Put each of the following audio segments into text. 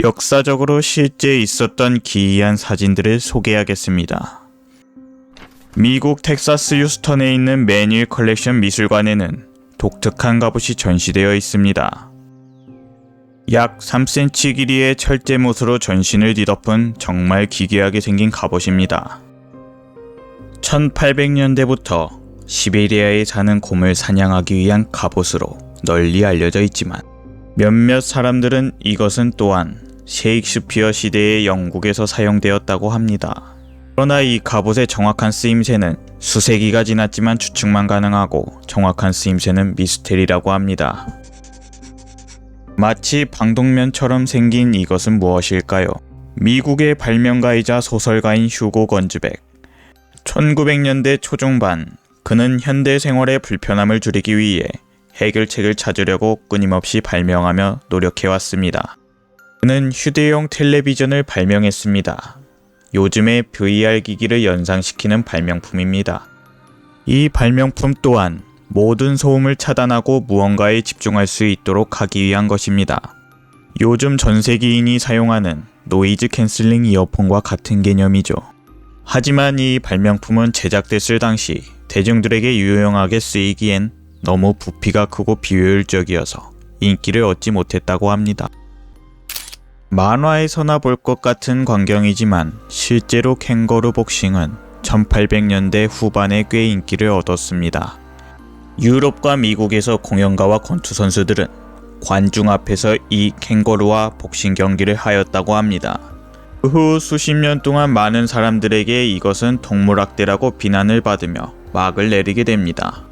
역사적으로 실제 있었던 기이한 사진들을 소개하겠습니다. 미국 텍사스 휴스턴에 있는 매닐 컬렉션 미술관에는 독특한 갑옷이 전시되어 있습니다. 약 3cm 길이의 철제못으로 전신을 뒤덮은 정말 기괴하게 생긴 갑옷입니다. 1800년대부터 시베리아에 사는 곰을 사냥하기 위한 갑옷으로 널리 알려져 있지만 몇몇 사람들은 이것은 또한 셰익스피어 시대의 영국에서 사용되었다고 합니다. 그러나 이 갑옷의 정확한 쓰임새는 수세기가 지났지만 추측만 가능하고 정확한 쓰임새는 미스테리라고 합니다. 마치 방독면처럼 생긴 이것은 무엇일까요? 미국의 발명가이자 소설가인 휴고 건즈백. 1900년대 초중반 그는 현대 생활의 불편함을 줄이기 위해 해결책을 찾으려고 끊임없이 발명하며 노력해왔습니다. 그는 휴대용 텔레비전을 발명했습니다. 요즘의 VR 기기를 연상시키는 발명품입니다. 이 발명품 또한 모든 소음을 차단하고 무언가에 집중할 수 있도록 하기 위한 것입니다. 요즘 전 세계인이 사용하는 노이즈 캔슬링 이어폰과 같은 개념이죠. 하지만 이 발명품은 제작됐을 당시 대중들에게 유용하게 쓰이기엔 너무 부피가 크고 비효율적이어서 인기를 얻지 못했다고 합니다. 만화에서나 볼 것 같은 광경이지만 실제로 캥거루 복싱은 1800년대 후반에 꽤 인기를 얻었습니다. 유럽과 미국에서 공연가와 권투 선수들은 관중 앞에서 이 캥거루와 복싱 경기를 하였다고 합니다. 그 후 수십 년 동안 많은 사람들에게 이것은 동물학대라고 비난을 받으며 막을 내리게 됩니다.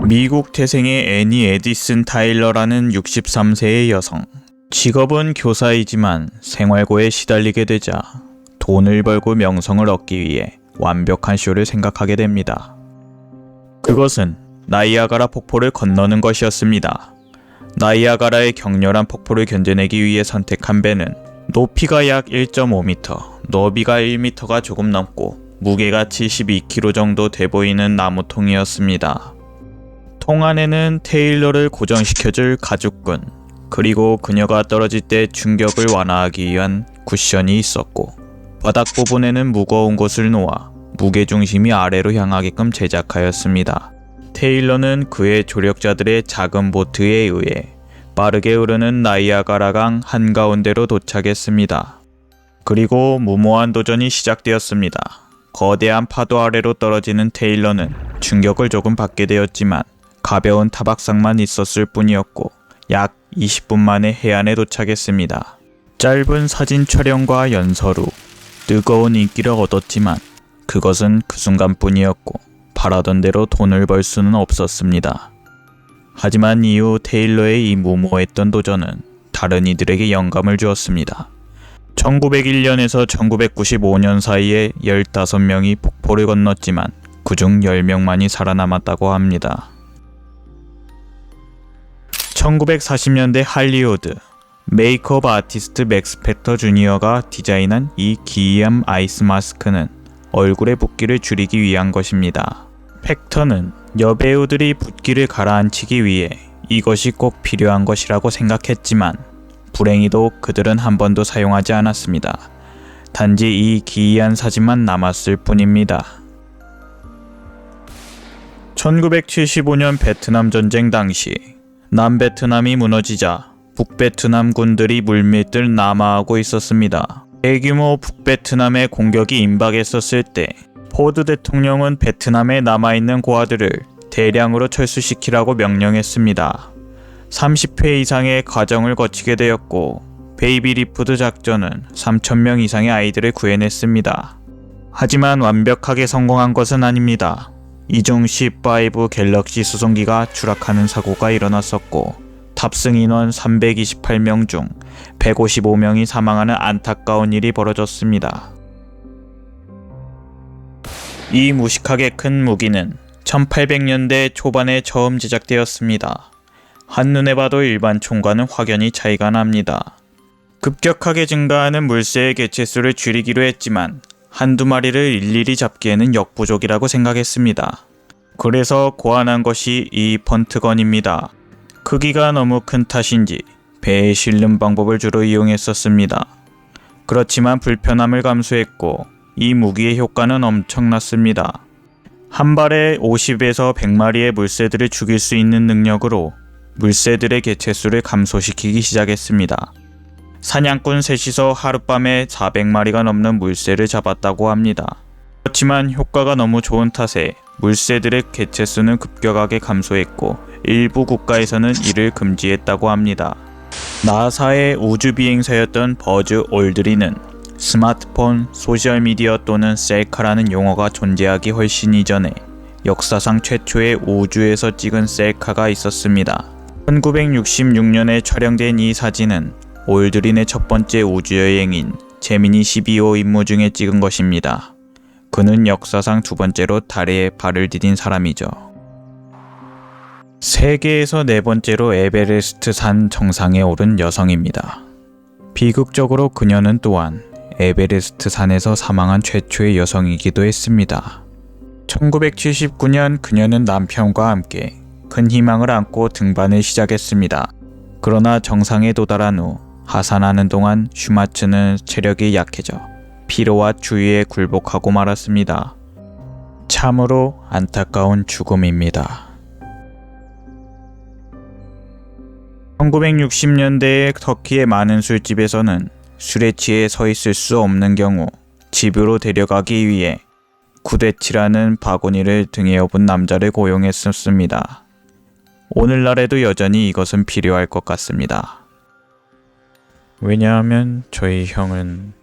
미국 태생의 애니 에디슨 타일러라는 63세의 여성. 직업은 교사이지만 생활고에 시달리게 되자 돈을 벌고 명성을 얻기 위해 완벽한 쇼를 생각하게 됩니다. 그것은 나이아가라 폭포를 건너는 것이었습니다. 나이아가라의 격렬한 폭포를 견뎌내기 위해 선택한 배는 높이가 약 1.5m, 너비가 1m가 조금 넘고 무게가 72kg 정도 돼 보이는 나무통이었습니다. 통 안에는 테일러를 고정시켜줄 가죽끈, 그리고 그녀가 떨어질 때 충격을 완화하기 위한 쿠션이 있었고 바닥 부분에는 무거운 것을 놓아 무게중심이 아래로 향하게끔 제작하였습니다. 테일러는 그의 조력자들의 작은 보트에 의해 빠르게 흐르는 나이아가라강 한가운데로 도착했습니다. 그리고 무모한 도전이 시작되었습니다. 거대한 파도 아래로 떨어지는 테일러는 충격을 조금 받게 되었지만 가벼운 타박상만 있었을 뿐이었고 약 20분 만에 해안에 도착했습니다. 짧은 사진 촬영과 연설 후 뜨거운 인기를 얻었지만 그것은 그 순간뿐이었고 바라던 대로 돈을 벌 수는 없었습니다. 하지만 이후 테일러의 이 무모했던 도전은 다른 이들에게 영감을 주었습니다. 1901년에서 1995년 사이에 15명이 폭포를 건넜지만 그중 10명만이 살아남았다고 합니다. 1940년대 할리우드 메이크업 아티스트 맥스 팩터 주니어가 디자인한 이 기이한 아이스 마스크는 얼굴의 붓기를 줄이기 위한 것입니다. 팩터는 여배우들이 붓기를 가라앉히기 위해 이것이 꼭 필요한 것이라고 생각했지만 불행히도 그들은 한 번도 사용하지 않았습니다. 단지 이 기이한 사진만 남았을 뿐입니다. 1975년 베트남 전쟁 당시 남베트남이 무너지자 북베트남 군들이 물밀듯 남하하고 있었습니다. 대규모 북베트남의 공격이 임박했었을 때 포드 대통령은 베트남에 남아있는 고아들을 대량으로 철수시키라고 명령했습니다. 30회 이상의 과정을 거치게 되었고 베이비 리푸드 작전은 3,000명 이상의 아이들을 구해냈습니다. 하지만 완벽하게 성공한 것은 아닙니다. 이중 C5 갤럭시 수송기가 추락하는 사고가 일어났었고 탑승 인원 328명 중 155명이 사망하는 안타까운 일이 벌어졌습니다. 이 무식하게 큰 무기는 1800년대 초반에 처음 제작되었습니다. 한눈에 봐도 일반 총과는 확연히 차이가 납니다. 급격하게 증가하는 물새의 개체수를 줄이기로 했지만 한두 마리를 일일이 잡기에는 역부족이라고 생각했습니다. 그래서 고안한 것이 이 펀트건입니다. 크기가 너무 큰 탓인지 배에 실는 방법을 주로 이용했었습니다. 그렇지만 불편함을 감수했고 이 무기의 효과는 엄청났습니다. 한 발에 50에서 100마리의 물새들을 죽일 수 있는 능력으로 물새들의 개체수를 감소시키기 시작했습니다. 사냥꾼 셋이서 하룻밤에 400마리가 넘는 물새를 잡았다고 합니다. 그렇지만 효과가 너무 좋은 탓에 물새들의 개체수는 급격하게 감소했고 일부 국가에서는 이를 금지했다고 합니다. 나사의 우주비행사였던 버즈 올드린은 스마트폰, 소셜미디어 또는 셀카라는 용어가 존재하기 훨씬 이전에 역사상 최초의 우주에서 찍은 셀카가 있었습니다. 1966년에 촬영된 이 사진은 올드린의 첫 번째 우주여행인 제미니 12호 임무 중에 찍은 것입니다. 그는 역사상 두 번째로 달에 발을 디딘 사람이죠. 세계에서 네 번째로 에베레스트 산 정상에 오른 여성입니다. 비극적으로 그녀는 또한 에베레스트 산에서 사망한 최초의 여성이기도 했습니다. 1979년 그녀는 남편과 함께 큰 희망을 안고 등반을 시작했습니다. 그러나 정상에 도달한 후 하산하는 동안 슈마츠는 체력이 약해져 피로와 추위에 굴복하고 말았습니다. 참으로 안타까운 죽음입니다. 1960년대에 터키의 많은 술집에서는 술에 취해 서 있을 수 없는 경우 집으로 데려가기 위해 쿠데치라는 바구니를 등에 업은 남자를 고용했었습니다. 오늘날에도 여전히 이것은 필요할 것 같습니다. 왜냐하면 저희 형은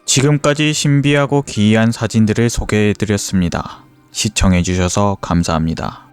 지금까지 신비하고 기이한 사진들을 소개해드렸습니다. 시청해주셔서 감사합니다.